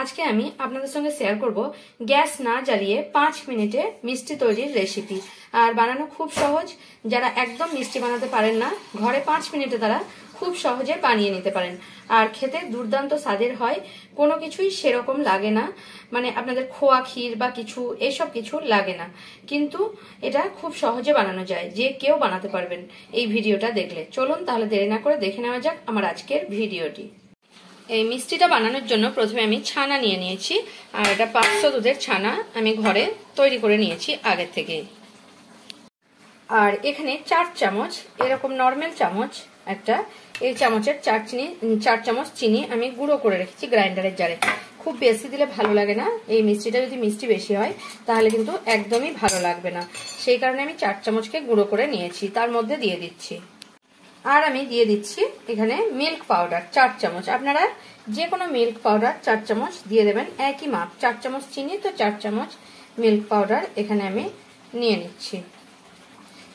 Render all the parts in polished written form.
আজকে আমি আপনাদের সঙ্গে শেয়ার করব গ্যাস না জ্বালিয়ে 5 মিনিটে মিষ্টি তৈরির রেসিপি। আর বানানো খুব সহজ। যারা একদম মিষ্টি বানাতে পারেন না, ঘরে 5 মিনিটে তারা খুব সহজে বানিয়ে নিতে পারেন। আর খেতে দুর্দান্ত স্বাদের হয়, কোনো কিছুই সেরকম লাগে না, মানে আপনাদের খোয়া ক্ষীর বা কিছু এসব কিছু লাগে না, কিন্তু এটা খুব সহজে বানানো যায়, যে কেউ বানাতে পারবেন এই ভিডিওটা দেখলে। চলুন তাহলে দেরি না করে দেখে নেওয়া যাক আমার আজকের ভিডিওটি। এই মিষ্টিটা বানানোর জন্য প্রথমে আমি ছানা নিয়ে নিয়েছি, আর এটা 500 দুধের ছানা আমি ঘরে তৈরি করে নিয়েছি আগের থেকে। আর এখানে 4 চামচ এরকম নর্মাল চামচ একটা, এই চামচের 4 চামচ চিনি আমি গুঁড়ো করে রেখেছি গ্রাইন্ডারের জারে। খুব বেশি দিলে ভালো লাগে না, এই মিষ্টিটা যদি মিষ্টি বেশি হয় তাহলে কিন্তু একদমই ভালো লাগবে না, সেই কারণে আমি 4 চামচকে গুঁড়ো করে নিয়েছি, তার মধ্যে দিয়ে দিচ্ছি। আর আমি দিয়ে দিচ্ছি এখানে মিল্ক পাউডার 4 চামচ। আপনারা যে কোনো মিল্ক পাউডার 4 চামচ দিয়ে দেবেন, একই মাপ। 4 চামচ চিনি তো 4 চামচ মিল্ক পাউডার এখানে আমি নিয়ে নিচ্ছি।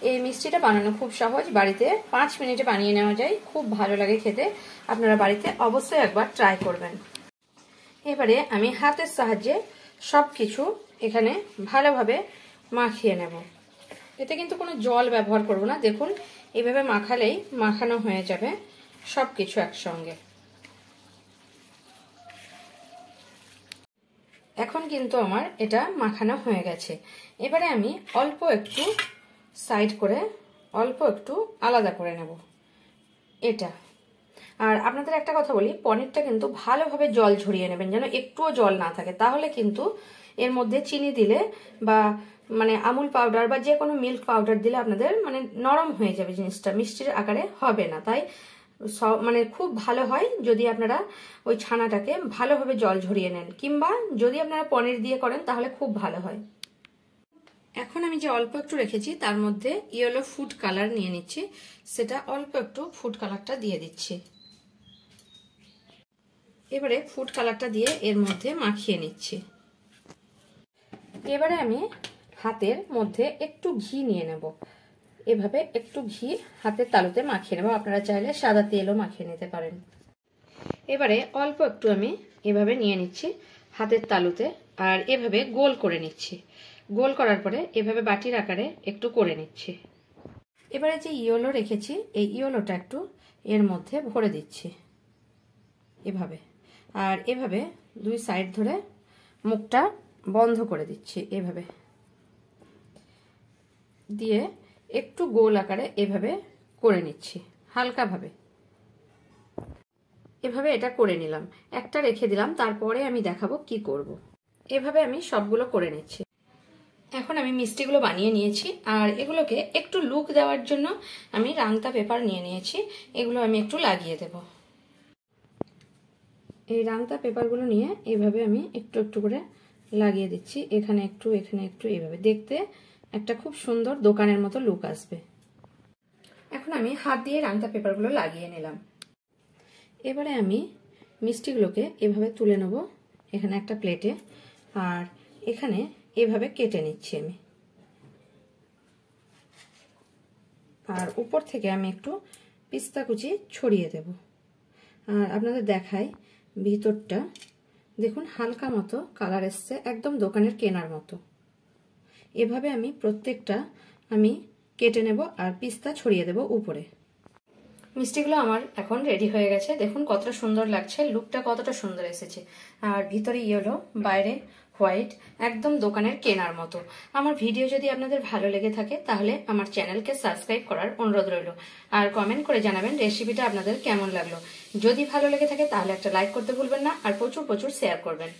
এই মিষ্টিটা বানানো খুব সহজ, বাড়িতে 5 মিনিটে বানিয়ে নেওয়া যায়, খুব ভালো লাগে খেতে। আপনারা বাড়িতে অবশ্যই একবার ট্রাই করবেন। এবারে আমি হাতের সাহায্যে সব কিছু এখানে ভালোভাবে মাখিয়ে নেব। এতে কিন্তু কোনো জল ব্যবহার করব না, দেখুন এইভাবে মাখালেই মাখানো হয়ে যাবে সব কিছু একসঙ্গে। এখন কিন্তু আমার এটা মাখানো হয়ে গেছে। এবারে আমি অল্প একটু সাইড করে অল্প একটু আলাদা করে নেব এটা। আর আপনাদের একটা কথা বলি, পনিরটা কিন্তু ভালোভাবে জল ঝরিয়ে নেবেন, যেন একটুও জল না থাকে, তাহলে কিন্তু এর মধ্যে চিনি দিলে বা মানে আমুল পাউডার বা যে কোনো মিল্ক পাউডার দিলে আপনাদের মানে নরম হয়ে যাবে জিনিসটা, মিষ্টির আকারে হবে না। তাই মানে খুব ভালো হয় যদি আপনারা ওই ছানাটাকে ভালোভাবে জল ঝরিয়ে নেন, কিংবা যদি আপনারা পনির দিয়ে করেন তাহলে খুব ভালো হয়। এখন আমি যে অল্প একটু রেখেছি তার মধ্যে ইয়েলো ফুড কালার নিয়ে নিচ্ছি, সেটা অল্প একটু ফুড কালারটা দিয়ে দিচ্ছি। এবারে ফুড কালারটা দিয়ে এর মধ্যে মাখিয়ে নিচ্ছি। এবারে আমি হাতের মধ্যে একটু ঘি নিয়ে নেব, এভাবে একটু ঘি হাতের তালুতে মাখিয়ে নেব। আপনারা চাইলে সাদা তেলও মাখিয়ে নিতে পারেন। এবারে অল্প একটু আমি এভাবে নিয়ে নিচ্ছি হাতের তালুতে, আর এভাবে গোল করে নিচ্ছি। গোল করার পরে এভাবে বাটির আকারে একটু করে নিচ্ছি। এবারে যে ইয়েলো রেখেছি এই ইয়েলোটা একটু এর মধ্যে ভরে দিচ্ছি এভাবে, আর এভাবে 2 সাইড ধরে মুখটা বন্ধ করে দিচ্ছি। এভাবে দিয়ে একটু গোল আকারে এভাবে করে নিচ্ছি, হালকাভাবে এভাবে এটা করে নিলাম। একটা রেখে দিলাম, তারপরে আমি দেখাবো কি করব। এভাবে আমি সবগুলো করে নিচ্ছি। এখন আমি মিষ্টিগুলো বানিয়ে নিয়েছি, আর এগুলোকে একটু লুক দেওয়ার জন্য আমি রাংতা পেপার নিয়ে নিয়েছি, এগুলো আমি একটু লাগিয়ে দেব। এই রাংতা পেপারগুলো নিয়ে এইভাবে আমি একটু একটু করে লাগিয়ে দিচ্ছি, এখানে একটু এখানে একটু, এইভাবে দেখতে একটা খুব সুন্দর দোকানের মতো লুক আসবে। এখন আমি হাত দিয়ে রাংতা পেপারগুলো লাগিয়ে নিলাম। এবারে আমি মিষ্টিগুলোকে এভাবে তুলে নেব এখানে একটা প্লেটে, আর এখানে এভাবে কেটে নিচ্ছি আমি। আর উপর থেকে আমি একটু পিস্তা কুচি ছড়িয়ে দেব। আর আপনাদের দেখাই ভিতরটা, দেখুন হালকা মতো কালার এসছে, একদম দোকানের কেনার মতো। এভাবে আমি প্রত্যেকটা আমি কেটে নেব আর পিস্তা ছড়িয়ে দেব উপরে। মিষ্টিগুলো আমার এখন রেডি হয়ে গেছে, দেখুন কতটা সুন্দর লাগছে, লুকটা কতটা সুন্দর এসেছে। আর ভিতরে ইয়েলো, বাইরে হোয়াইট, একদম দোকানের কেনার মতো। আমার ভিডিও যদি আপনাদের ভালো লেগে থাকে তাহলে আমার চ্যানেলকে সাবস্ক্রাইব করার অনুরোধ রইল, আর কমেন্ট করে জানাবেন রেসিপিটা আপনাদের কেমন লাগলো। যদি ভালো লেগে থাকে তাহলে একটা লাইক করতে ভুলবেন না, আর প্রচুর শেয়ার করবেন।